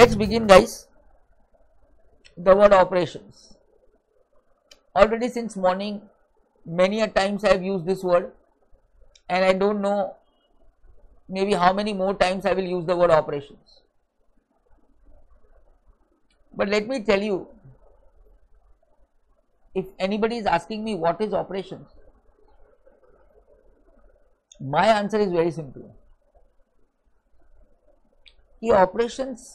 let's begin, guys. The word operations. Already since morning, many a times I have used this word, and I don't know maybe how many more times I will use the word operations. But let me tell you, if anybody is asking me what is operations, my answer is very simple. कि operations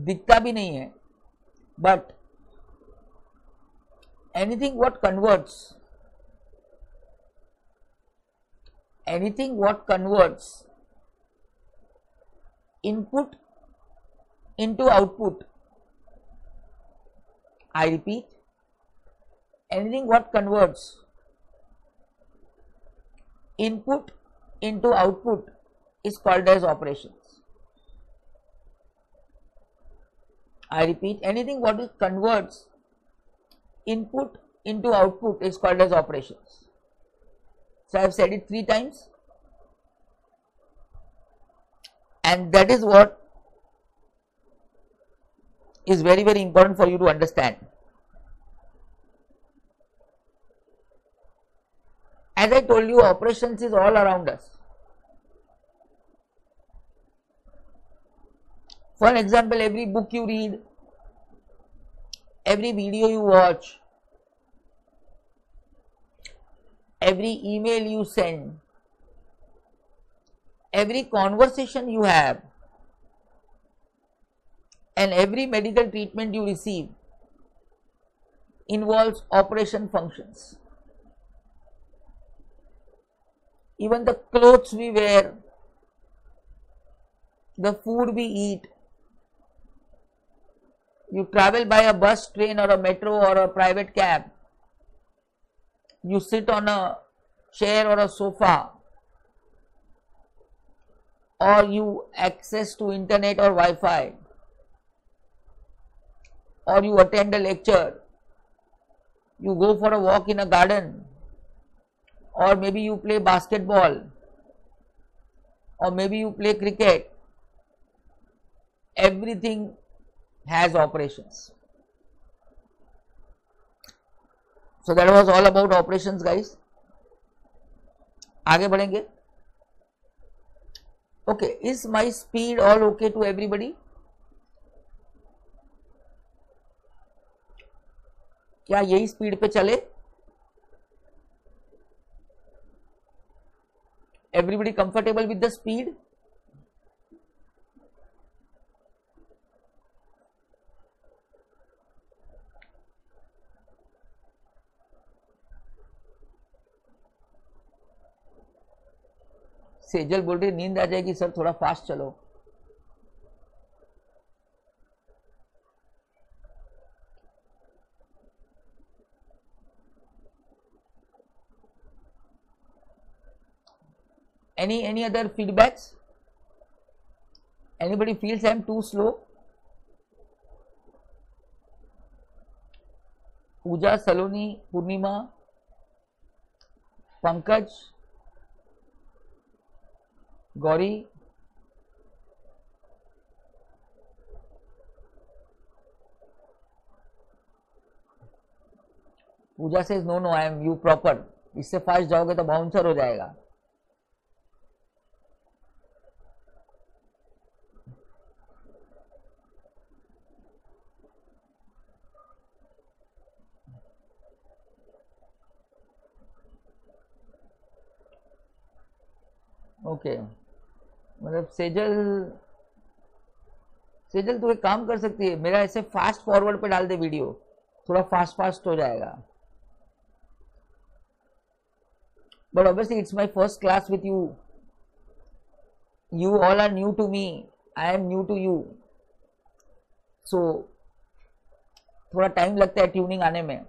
दिखता भी नहीं है, but anything what converts input into output. I repeat, anything what converts input into output is called as operations. I repeat, anything what is converts input into output is called as operations. So I have said it 3 times, and that is what is very, very important for you to understand. As I told you, operations is all around us. For example, every book you read, every video you watch, every email you send, every conversation you have, and every medical treatment you receive involves operation functions. Even the clothes we wear, the food we eat, you travel by a bus, train, or a metro, or a private cab, you sit on a chair or a sofa, or you access to internet or Wi-Fi, or you attend a lecture, you go for a walk in a garden, or maybe you play basketball, or maybe you play cricket. Everything has operations. So that was all about operations, guys. आगे बढ़ेंगे. Okay, is my speed all okay to everybody? क्या यही speed पे चले? Everybody comfortable with the speed? Sejal बोल रही नींद आ जाएगी सर, थोड़ा फास्ट चलो. Any other feedbacks? Anybody feels I am too slow? पूजा, सलोनी, पूर्णिमा, पंकज, गौरी, पूजा से no I am you proper. इससे फास्ट जाओगे तो बाउंसर हो जाएगा. ओके मतलब सेजल तू एक काम कर सकती है, मेरा ऐसे फास्ट फॉरवर्ड पे डाल दे वीडियो, थोड़ा फास्ट हो जाएगा. But obviously it's my first class with you. You all are new to me, I am new to you. So थोड़ा टाइम लगता है ट्यूनिंग आने में,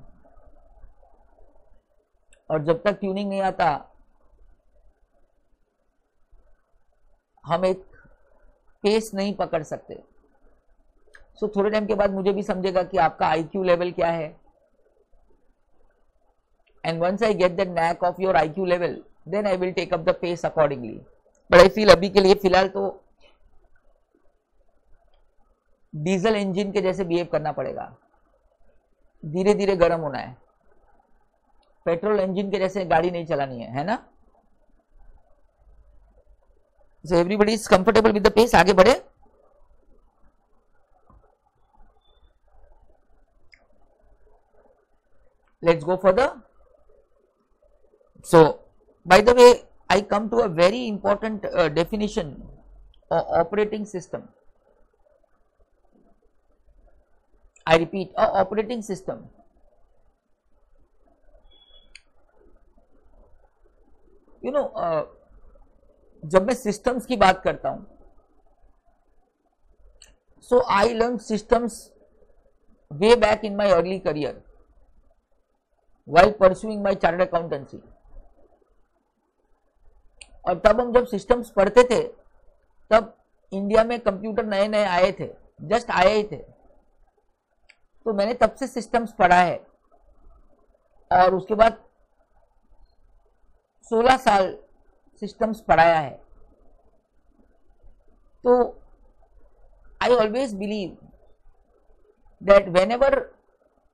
और जब तक ट्यूनिंग नहीं आता हम एक पेस नहीं पकड़ सकते. सो थोड़े टाइम के बाद मुझे भी समझेगा कि आपका आईक्यू लेवल क्या है, and once I get the knack of your IQ level then I will take up the pace accordingly. But I feel अभी के लिए फिलहाल तो डीजल इंजन के जैसे बिहेव करना पड़ेगा, धीरे धीरे गर्म होना है, पेट्रोल इंजन के जैसे गाड़ी नहीं चलानी है ना। So everybody is comfortable with the pace, आगे बढ़े। Let's go further. So by the way I come to a very important definition of operating system. I repeat, a operating system. You know, जब मैं systems की बात करता हूँ, so I learned systems way back in my early career while pursuing my chartered accountancy. और तब हम जब सिस्टम्स पढ़ते थे तब इंडिया में कंप्यूटर नए नए आए थे, जस्ट आए ही थे, तो मैंने तब से सिस्टम्स पढ़ा है और उसके बाद 16 साल सिस्टम्स पढ़ाया है। तो I always believe that whenever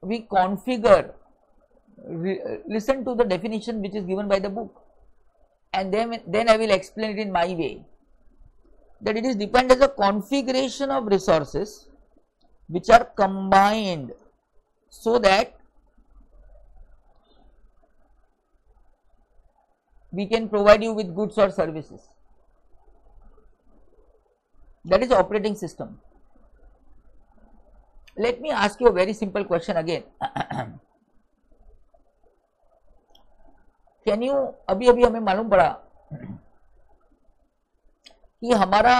we configure, listen to the definition which is given by the book, and then I will explain it in my way, that it is defined as a configuration of resources which are combined so that we can provide you with goods or services. That is operating system. Let me ask you a very simple question again. Can you, अभी अभी हमें मालूम पड़ा कि हमारा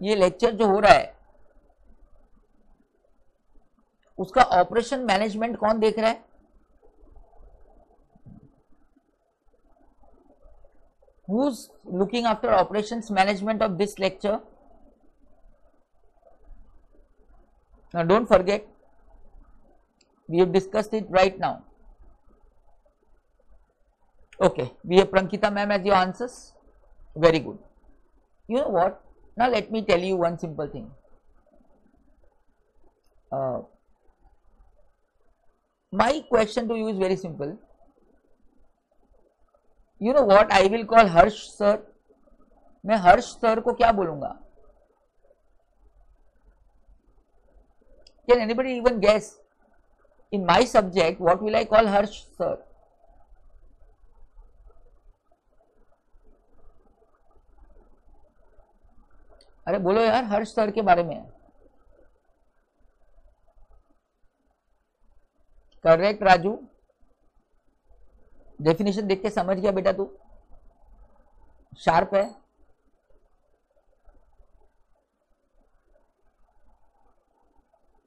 ये lecture जो हो रहा है उसका ऑपरेशन मैनेजमेंट कौन देख रहा है? Who is looking after operations management of this lecture? Don't forget, we have discussed it right now. Okay, we have Prankita ma'am as your answers. Very good. You know what? Now let me tell you one simple thing. My question to you is very simple. You know what I will call Harsh sir? मैं हर्ष sir को क्या बोलूंगा? Can anybody even guess? In my subject, what will I call Harsh sir? अरे बोलो यार, हर्ष sir के बारे में। करेक्ट राजू, डेफिनेशन देख के समझ गया बेटा, तू शार्प है।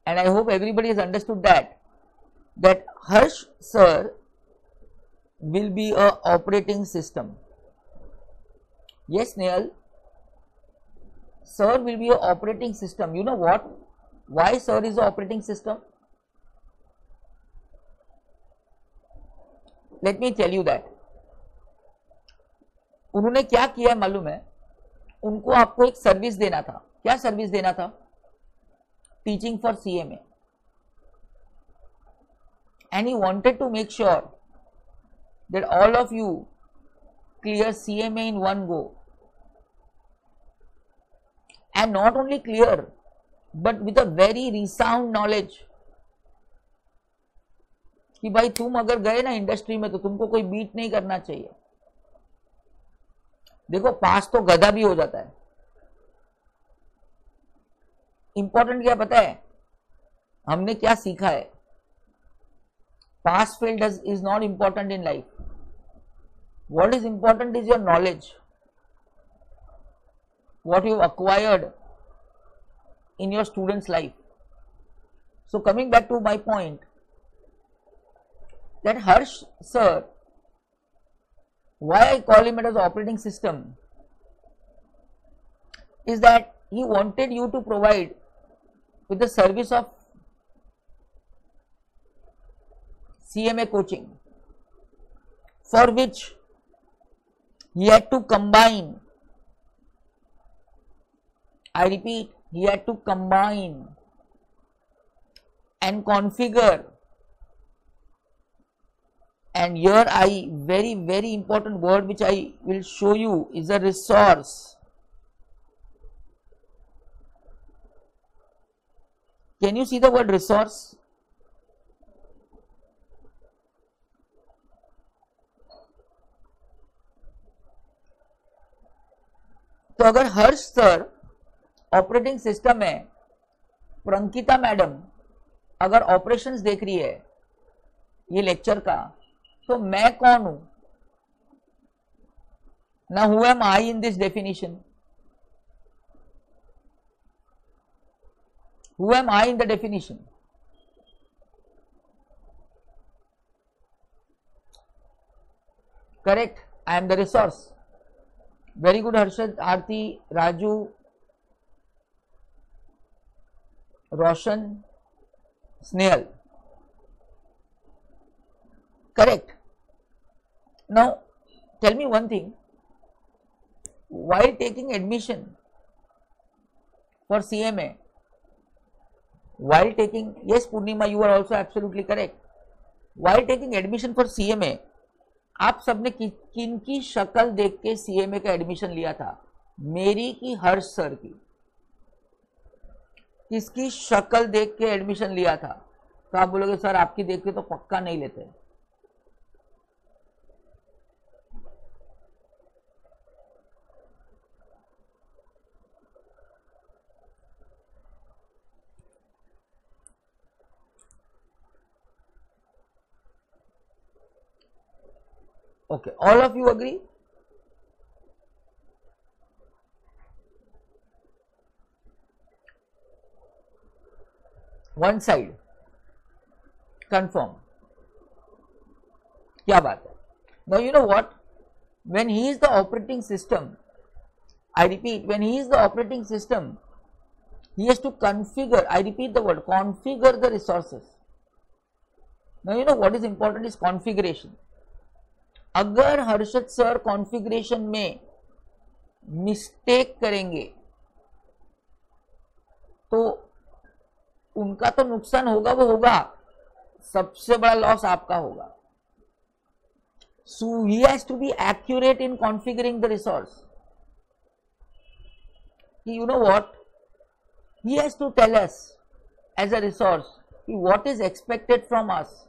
And I hope everybody is understood that Harsh sir will be a operating system. Yes Nehal, sir will be an operating system. You know what? Why sir is an operating system? Let me tell you that. उन्होंने क्या किया मालूम है? उनको आपको एक service देना था. क्या सर्विस देना था? Teaching for CMA. And he wanted to make sure that all of you clear CMA in one go. And not only clear, but with a very resound knowledge कि भाई तुम अगर गए ना इंडस्ट्री में तो तुमको कोई बीट नहीं करना चाहिए. देखो, पास तो गधा भी हो जाता है. इंपॉर्टेंट क्या पता है? हमने क्या सीखा है? Pass fail is not important in life. What is important is your knowledge, what you acquired in your student's life. So coming back to my point, that Harsh sir, why I call him as operating system, is that he wanted you to provide with the service of CMA coaching, for which he had to combine, I repeat, he had to combine and configure. And here very important word which I will show you is a resource. Can you see the word resource? तो अगर हर्ष sir operating system में, प्रंकिता madam अगर operations देख रही है ये lecture का, तो मैं कौन हूं ना? Who am I in this definition? Who am I in the definition? Correct, I am the resource. Very good Harshad, Aarti, Raju, Roshan, Snehal. Correct. Now tell me one thing, while taking admission for CMA, while taking, yes Purnima, you are also absolutely correct, while taking admission for CMA, आप सबने किन की शक्ल देख के CMA का admission लिया था? मेरी की हर्ष सर की? किसकी शक्ल देख के एडमिशन लिया था? तो आप बोलोगे सर आपकी देख के तो पक्का नहीं लेते. Okay, all of you agree? One side, confirm. क्या बात है? Now you know what? When he is the operating system, I repeat, when he is the operating system, he has to configure, I repeat the word, configure the resources. Now you know what is important is configuration. अगर Harshad sir configuration में mistake करेंगे तो उनका तो नुकसान होगा, वो होगा, सबसे बड़ा लॉस आपका होगा. So he has to be accurate in configuring the resource. You know what, he has to tell us as a resource what is expected from us.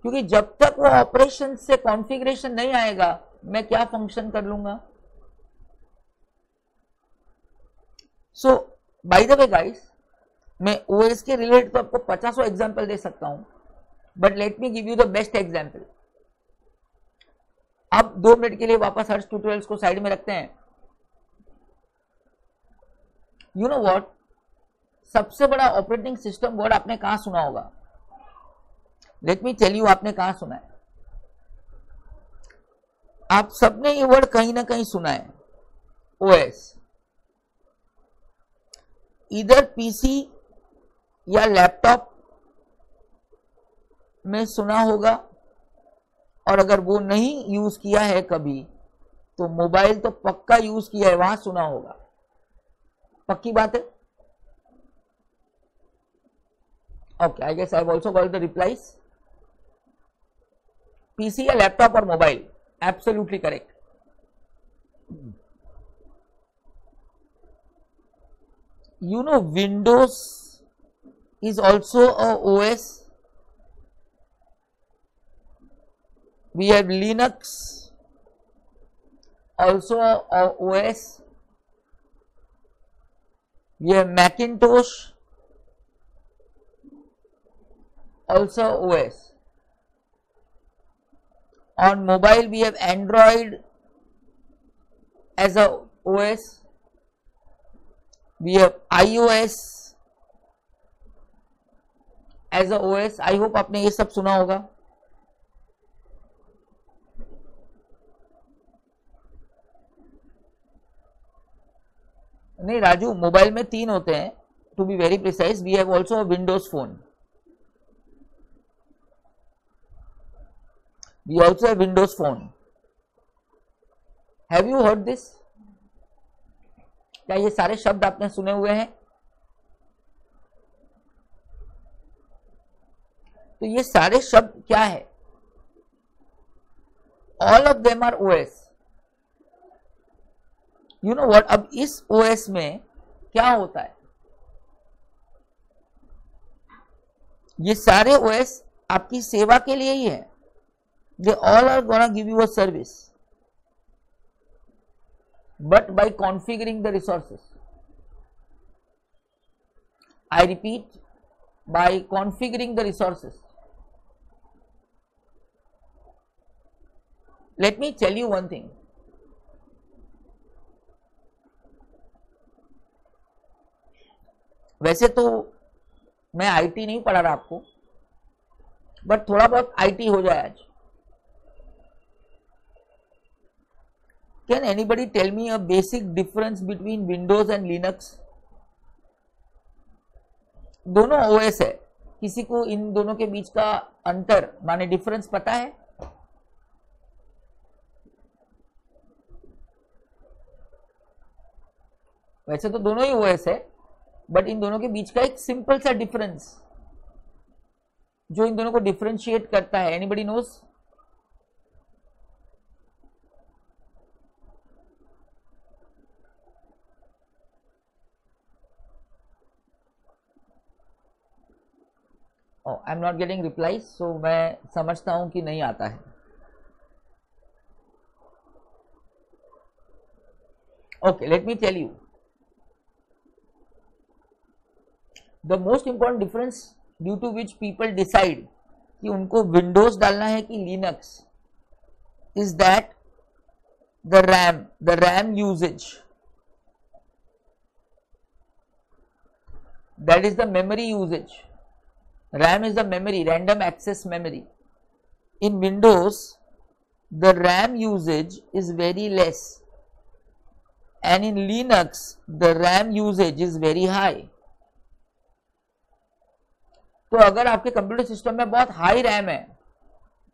क्योंकि जब तक वो ऑपरेशन से कॉन्फ़िगरेशन नहीं आएगा मैं क्या फंक्शन कर लूंगा. सो बाय द वे गाइस, मैं ओएस के रिलेटेड तो आपको 50 एग्जांपल दे सकता हूं, but let me give you the best example. अब 2 मिनट के लिए वापस हर्ष ट्यूटोरियल्स को साइड में रखते हैं. यू नो व्हाट, सबसे बड़ा ऑपरेटिंग सिस्टम वर्ड आपने कहां सुना होगा? लेट मी टेल यू, आपने कहां सुना है? आप सबने ये वर्ड कहीं ना कहीं सुना है, ओएस. इधर पीसी या लैपटॉप में सुना होगा, और अगर वो नहीं यूज किया है कभी तो मोबाइल तो पक्का यूज किया है, वहां सुना होगा. पक्की बात है? Okay, I guess I have also got the replies. PC या लैपटॉप और mobile, absolutely correct. You know Windows is also a OS. We have Linux, also a OS. We have Macintosh, also OS. On mobile we have Android as a OS. We have iOS as a OS. I hope आपने ये सब सुना होगा. नहीं Raju, mobile में 3 होते हैं. To be very precise, we have also Windows phone. We also have Windows phone. Have you heard this? क्या ये सारे शब्द आपने सुने हुए हैं? तो ये सारे शब्द क्या है? All of them are OS. You know what, अब इस ओएस में क्या होता है, ये सारे ओएस आपकी सेवा के लिए ही है। They all are gonna give you a service, but by configuring the resources. I repeat, by configuring the resources. Let me tell you one thing. वैसे तो मैं आईटी नहीं पढ़ा रहा आपको, बट थोड़ा बहुत आईटी हो जाए आज। Can anybody tell me a basic difference between Windows and Linux? दोनों ओएस है, किसी को इन दोनों के बीच का अंतर माने डिफरेंस पता है? वैसे तो दोनों ही ओएस है, बट इन दोनों के बीच का एक सिंपल सा डिफरेंस जो इन दोनों को डिफरेंशिएट करता है, anybody knows? I am not getting replies, so मैं समझता हूं कि नहीं आता है। Okay, let me tell you the most important difference due to which people decide कि उनको विंडोज डालना है कि Linux, is that the RAM usages, that is the memory usages. RAM is the memory, random access memory. In Windows, the RAM usage is very less, and in Linux, the RAM usage is very high. तो अगर आपके computer system में बहुत high RAM है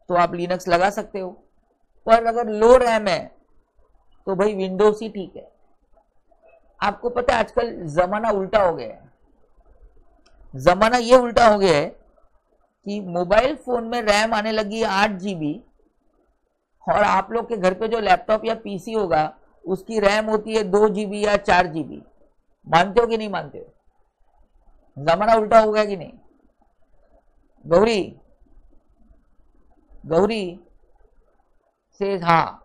तो आप Linux लगा सकते हो, पर अगर लो रैम है तो भाई विंडोज ही ठीक है। आपको पता है आजकल जमाना उल्टा हो गया है। जमाना ये उल्टा हो गया है कि मोबाइल फोन में रैम आने लगी है 8 GB, और आप लोग के घर पे जो लैपटॉप या पीसी होगा उसकी रैम होती है 2 GB या 4 GB। मानते हो कि नहीं मानते हो? जमाना उल्टा हो गया कि नहीं? गौरी से हाँ।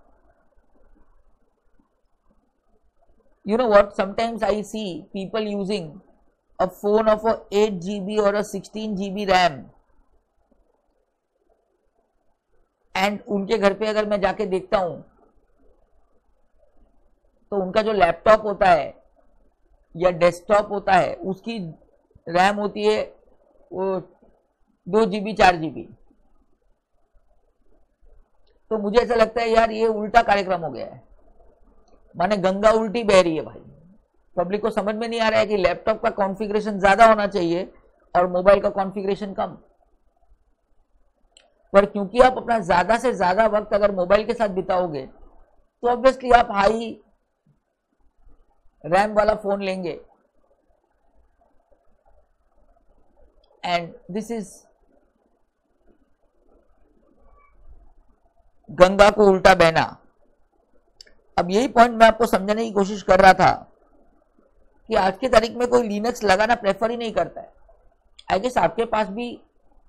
You know what, sometimes I see people using a phone of a 8 GB or a 16 GB RAM, and उनके घर पे अगर मैं जाके देखता हूं तो उनका जो लैपटॉप होता है या डेस्कटॉप होता है उसकी रैम होती है वो 2 GB 4 GB। तो मुझे ऐसा लगता है यार ये उल्टा कार्यक्रम हो गया है, माने गंगा उल्टी बह रही है भाई। पब्लिक को समझ में नहीं आ रहा है कि लैपटॉप का कॉन्फ़िगरेशन ज्यादा होना चाहिए और मोबाइल का कॉन्फ़िगरेशन कम। पर क्योंकि आप अपना ज्यादा से ज्यादा वक्त अगर मोबाइल के साथ बिताओगे तो ऑब्वियसली आप हाई रैम वाला फोन लेंगे, एंड दिस इज गंगा को उल्टा बहना। अब यही पॉइंट मैं आपको समझाने की कोशिश कर रहा था कि आज की तारीख में कोई लिनक्स लगाना प्रेफर ही नहीं करता है। आई गेस आपके पास भी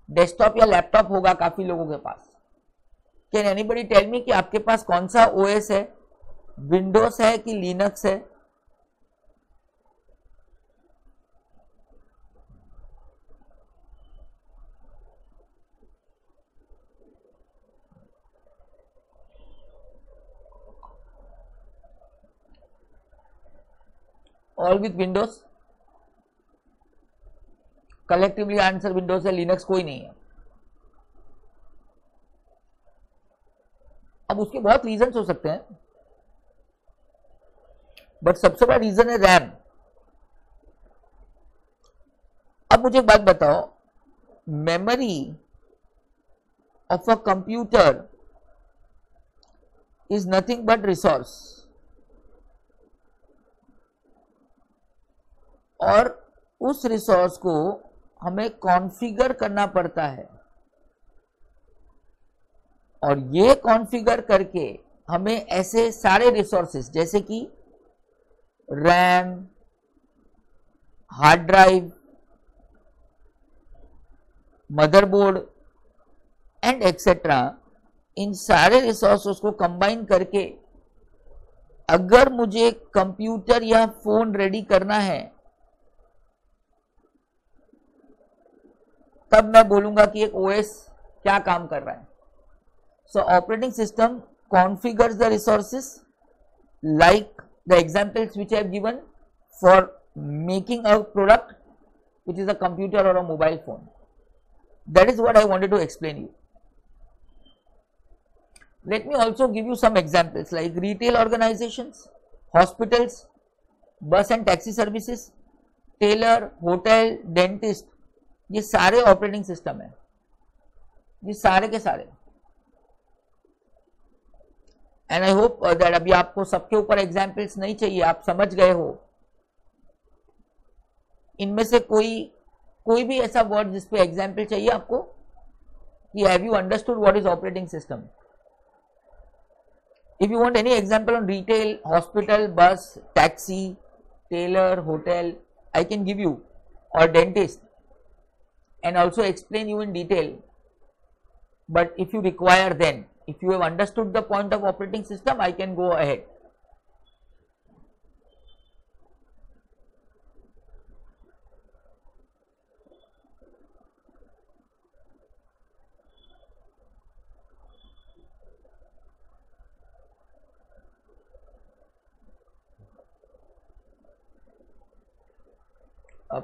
डेस्कटॉप या लैपटॉप होगा काफी लोगों के पास। कैन एनीबडी टेल मी कि आपके पास कौन सा ओएस है, विंडोज है कि लिनक्स है? All with Windows? Collectively answer Windows है, लिनक्स कोई नहीं है। अब उसके बहुत रीजंस हो सकते हैं, बट सबसे बड़ा रीजन है रैम। अब मुझे एक बात बताओ, memory of a computer is nothing but resource, और उस रिसोर्स को हमें कॉन्फ़िगर करना पड़ता है। और ये कॉन्फ़िगर करके हमें ऐसे सारे रिसोर्सेस जैसे कि RAM, hard drive, motherboard and etcetera, इन सारे रिसोर्सेस को कंबाइन करके अगर मुझे कंप्यूटर या फोन रेडी करना है तब मैं बोलूंगा कि एक ओएस क्या काम कर रहा है. सो operating system configures the resources like the examples which I have given for making a product which is a computer or a mobile phone. That is what I wanted to explain you. Let me also give you some examples like retail organizations, hospitals, bus and taxi services, tailor, hotel, dentist, ये सारे operating system है, ये सारे के सारे. And I hope that अभी आपको सबके ऊपर एग्जाम्पल्स नहीं चाहिए, आप समझ गए हो. इनमें से कोई भी ऐसा वर्ड जिसपे एग्जाम्पल चाहिए आपको कि have you understood what is operating system. If you want any example on retail, hospital, bus, taxi, tailor, hotel, I can give you, और dentist, and also explain you in detail. But if you require, then if you have understood the point of operating system, I can go ahead.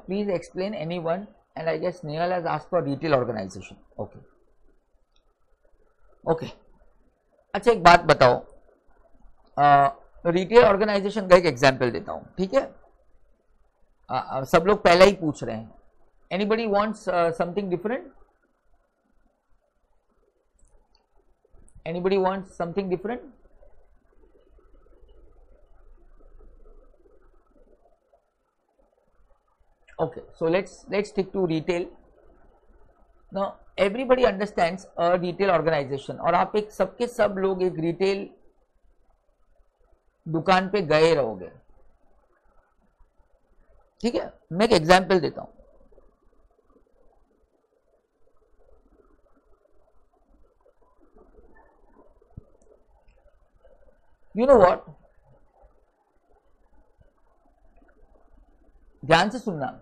Please explain anyone. And I guess Nehal has asked for retail organization. Okay. Okay. अच्छा एक बात बताओ, retail organisation का एक example देता हूँ, ठीक है. सब लोग पहले ही पूछ रहे हैं. Anybody wants something different? Anybody wants something different? Okay, so let's stick to retail. Now everybody understands a retail organization, और आप एक सबके सब लोग एक रिटेल दुकान पे गए रहोगे, ठीक है. मैं एक एग्जांपल देता हूं. यू नो व्हाट, ध्यान से सुनना.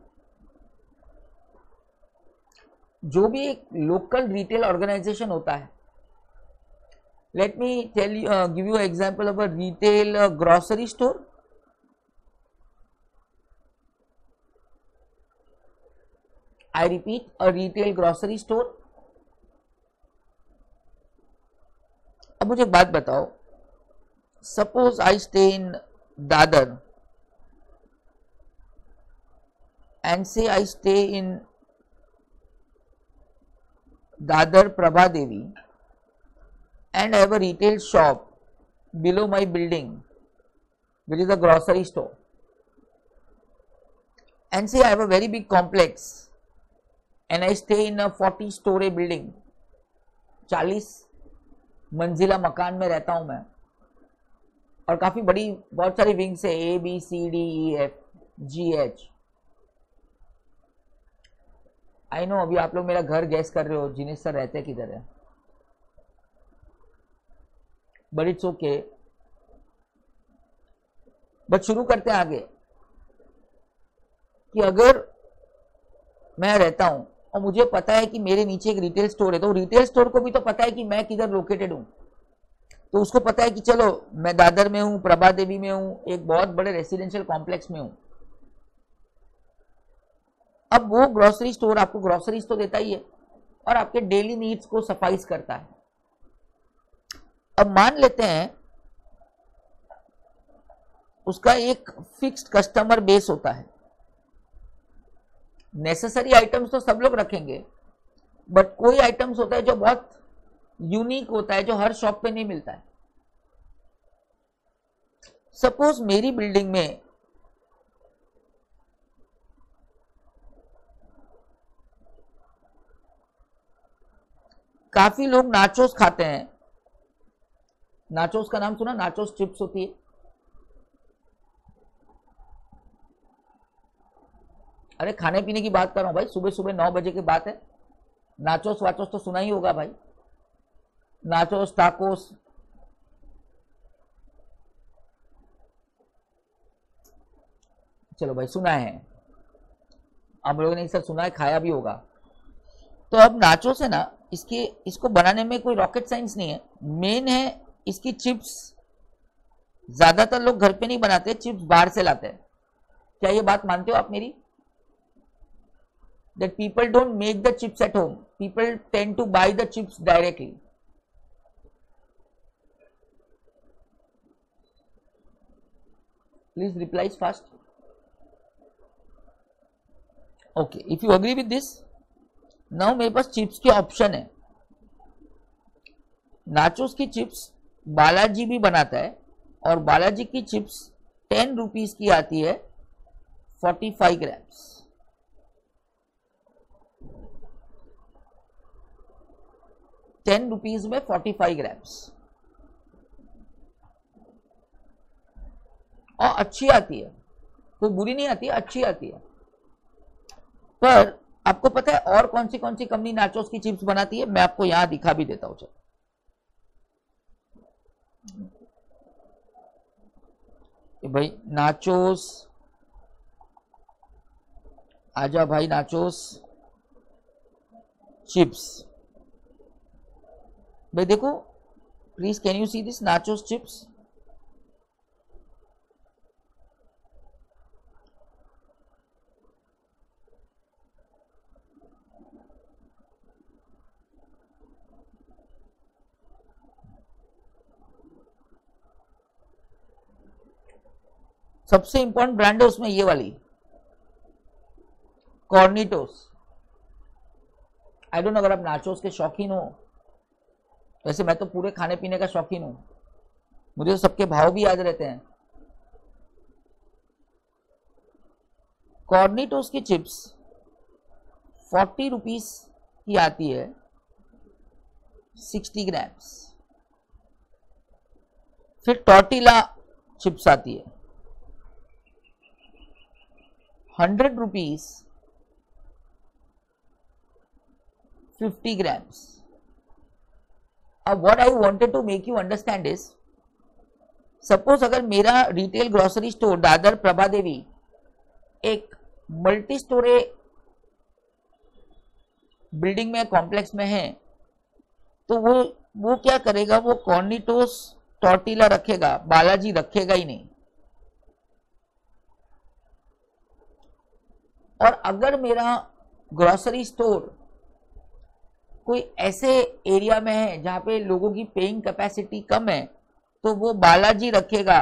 जो भी एक लोकल रिटेल ऑर्गेनाइजेशन होता है, let me tell you, give you example of a retail grocery store. I repeat, a retail grocery store. अब मुझे एक बात बताओ, suppose I stay in Dadar and say I stay in Dadar Prabha Devi and I have a retail shop below my building which is a grocery store, and say I have a very big complex and I stay in a 40-story building, 40 मंजिला मकान में रहता हूं मैं, और काफी बड़ी बहुत सारी विंग्स है, A B C D E F G H. I know अभी आप लोग मेरा घर गैस कर रहे हो, जिनेश सर रहते किधर है, बट इट्स ओके. बट शुरू करते हैं आगे कि अगर मैं रहता हूं और मुझे पता है कि मेरे नीचे एक रिटेल स्टोर है, तो रिटेल स्टोर को भी तो पता है कि मैं किधर लोकेटेड हूं. तो उसको पता है कि चलो मैं दादर में हूं, प्रभा देवी में हूं, एक बहुत बड़े रेसिडेंशियल कॉम्प्लेक्स में हूं. अब वो ग्रोसरी स्टोर आपको ग्रोसरीज तो देता ही है और आपके डेली नीड्स को सफाइज करता है. अब मान लेते हैं उसका एक फिक्स्ड कस्टमर बेस होता है. नेसेसरी आइटम्स तो सब लोग रखेंगे, बट कोई आइटम्स होता है जो बहुत यूनिक होता है, जो हर शॉप पे नहीं मिलता है. सपोज मेरी बिल्डिंग में काफी लोग नाचोस खाते हैं नाचोस का नाम सुना? नाचोस चिप्स होती है। अरे खाने पीने की बात कर रहा हूं भाई, सुबह सुबह 9 बजे की बात है। नाचोस वाचोस तो सुना ही होगा भाई, नाचोस टाकोस। चलो भाई सुना है, आप लोगों ने सब सुना है, खाया भी होगा। तो अब नाचोस है ना, इसको बनाने में कोई रॉकेट साइंस नहीं है। मेन है इसकी चिप्स। ज्यादातर लोग घर पे नहीं बनाते, चिप्स बाहर से लाते हैं। क्या ये बात मानते हो आप मेरी? That people don't make the chips at home. People tend to buy the chips directly. Please reply fast. Okay, if you agree with this, now मेरे पास चिप्स के ऑप्शन है। नाचोस की चिप्स बालाजी भी बनाता है, और बालाजी की चिप्स 10 रुपीज की आती है, 45 ग्राम्स। 10 रुपीज में 45 ग्राम्स, और अच्छी आती है, कोई बुरी नहीं आती है, अच्छी आती है। पर आपको पता है और कौन सी कंपनी नाचोस की चिप्स बनाती है? मैं आपको यहां दिखा भी देता हूं। चलो भाई नाचोस, आजा भाई नाचोस चिप्स। भाई देखो please, can you see this nachos chips? सबसे इंपॉर्टेंट ब्रांड है उसमें ये वाली, कॉर्निटोस। आई डोंट नो अगर आप नाचोस के शौकीन हो, वैसे मैं तो पूरे खाने पीने का शौकीन हूं, मुझे तो सबके भाव भी याद रहते हैं। कॉर्निटोस की चिप्स 40 रुपीज की आती है, 60 ग्राम्स। फिर टॉर्टिला चिप्स आती है 100 रुपीज, 50 ग्राम्स। अब what I wanted to make you understand is, suppose अगर मेरा retail grocery store Dadar Prabha Devi एक मल्टी स्टोरे बिल्डिंग में, कॉम्प्लेक्स में है, तो वो क्या करेगा? वो कॉर्निटोस टॉर्टिला रखेगा, बालाजी रखेगा ही नहीं। और अगर मेरा ग्रोसरी स्टोर कोई ऐसे एरिया में है जहां पे लोगों की पेइंग कैपेसिटी कम है, तो वो बालाजी रखेगा,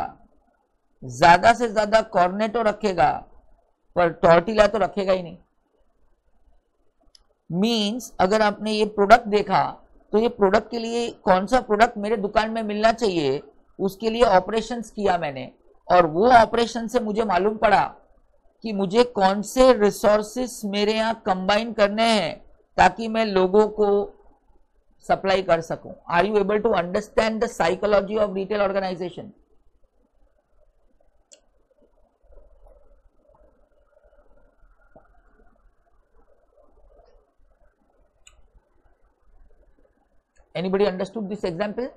ज्यादा से ज्यादा कॉर्नेटो रखेगा, पर टॉर्टिला तो रखेगा ही नहीं। मींस अगर आपने ये प्रोडक्ट देखा, तो ये प्रोडक्ट के लिए कौन सा प्रोडक्ट मेरे दुकान में मिलना चाहिए, उसके लिए ऑपरेशंस किया मैंने, और वो ऑपरेशन से मुझे मालूम पड़ा कि मुझे कौन से रिसोर्सेस मेरे यहाँ कंबाइन करने हैं ताकि मैं लोगों को सप्लाई कर सकूं। Are you able to understand the psychology of retail organization? Anybody understood this example?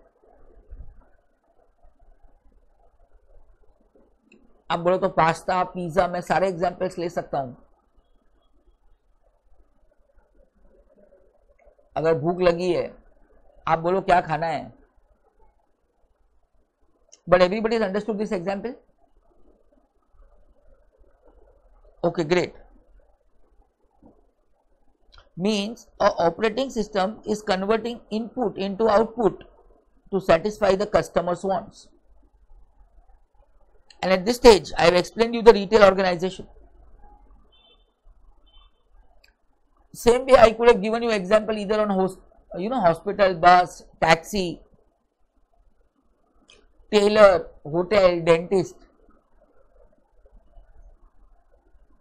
आप बोलो तो पास्ता, पिज्जा, मैं सारे एग्जाम्पल्स ले सकता हूं। अगर भूख लगी है, आप बोलो क्या खाना है, but everybody is understood this example? Okay great. Means a operating system is converting input into output to satisfy the customer's wants. And at this stage, I have explained you the retail organization. Same way I could have given you example either on hospital, bus, taxi, tailor, hotel, dentist.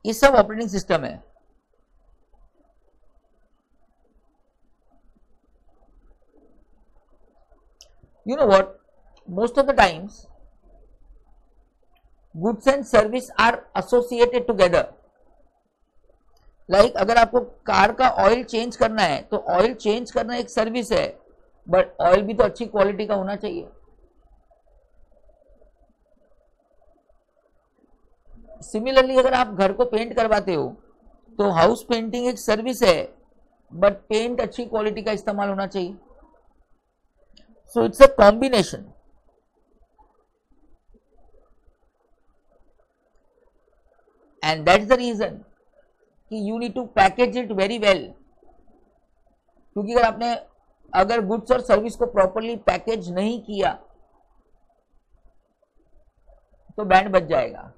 ये सब operating system है। You know what? most of the times goods and service are associated together. Like अगर आपको car का oil change करना है तो oil change करना एक सर्विस है, बट ऑयल भी तो अच्छी क्वालिटी का होना चाहिए. सिमिलरली अगर आप घर को पेंट करवाते हो तो हाउस पेंटिंग एक सर्विस है, बट पेंट अच्छी क्वालिटी का इस्तेमाल होना चाहिए. So it's a combination. And that's the reason कि you need to package it very well. क्योंकि अगर गुड्स और सर्विस को प्रॉपरली पैकेज नहीं किया तो बैंड बच जाएगा.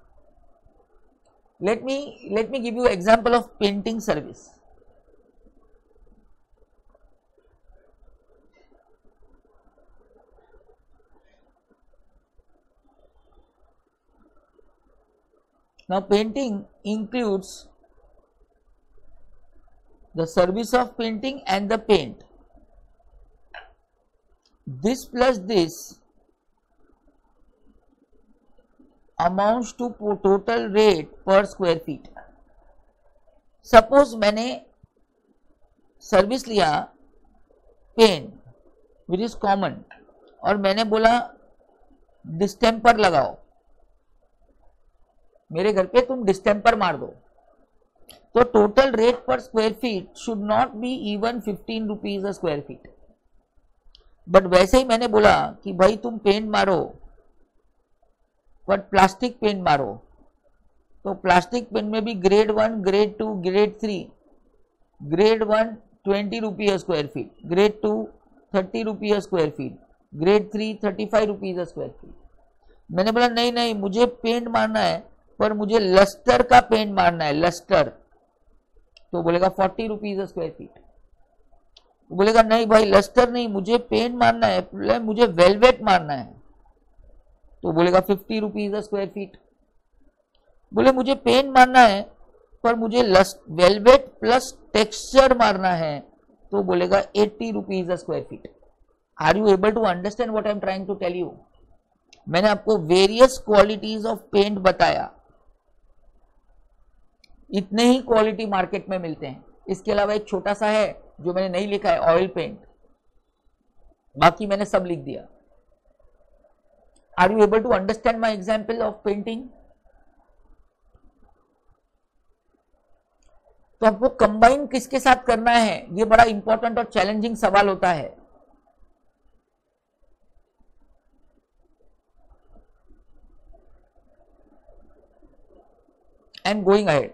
Let me give you example of painting service. Now painting includes the service of painting and the paint. This plus this amounts to total rate per square feet. Suppose मैंने service लिया paint which is common, और मैंने बोला distemper लगाओ, मेरे घर पे तुम डिस्टेम्पर मार दो, तो टोटल रेट पर square feet should not be even 15 rupees a square feet. But वैसे ही मैंने बोला कि भाई तुम पेंट मारो, बट प्लास्टिक पेंट मारो, तो प्लास्टिक पेंट में भी grade 1, grade 2, grade 3. Grade 1 20 rupees square feet, grade 2 30 rupees square feet, grade 3 35 rupees square feet. मैंने बोला नहीं नहीं, मुझे पेंट मारना है, पर मुझे लस्टर का पेंट मारना है, लस्टर. तो बोलेगा 40 रुपीज स्क्वायर फीट. बोलेगा नहीं भाई लस्टर नहीं, मुझे पेंट मारना है, मुझे वेलवेट मारना है, तो बोलेगा 50 रुपीज स्क्वायर फीट. बोले मुझे पेंट मारना है पर मुझे वेलवेट प्लस टेक्सचर मारना है, तो बोलेगा 80 rupees square feet. Are you able to understand what I am trying to tell you? मैंने आपको वेरियस क्वालिटीज ऑफ पेंट बताया. इतने ही क्वालिटी मार्केट में मिलते हैं. इसके अलावा एक छोटा सा है जो मैंने नहीं लिखा है, ऑयल पेंट. बाकी मैंने सब लिख दिया. Are you able to understand my example of painting? तो आपको कंबाइन किसके साथ करना है, ये बड़ा इंपॉर्टेंट और चैलेंजिंग सवाल होता है. And going ahead,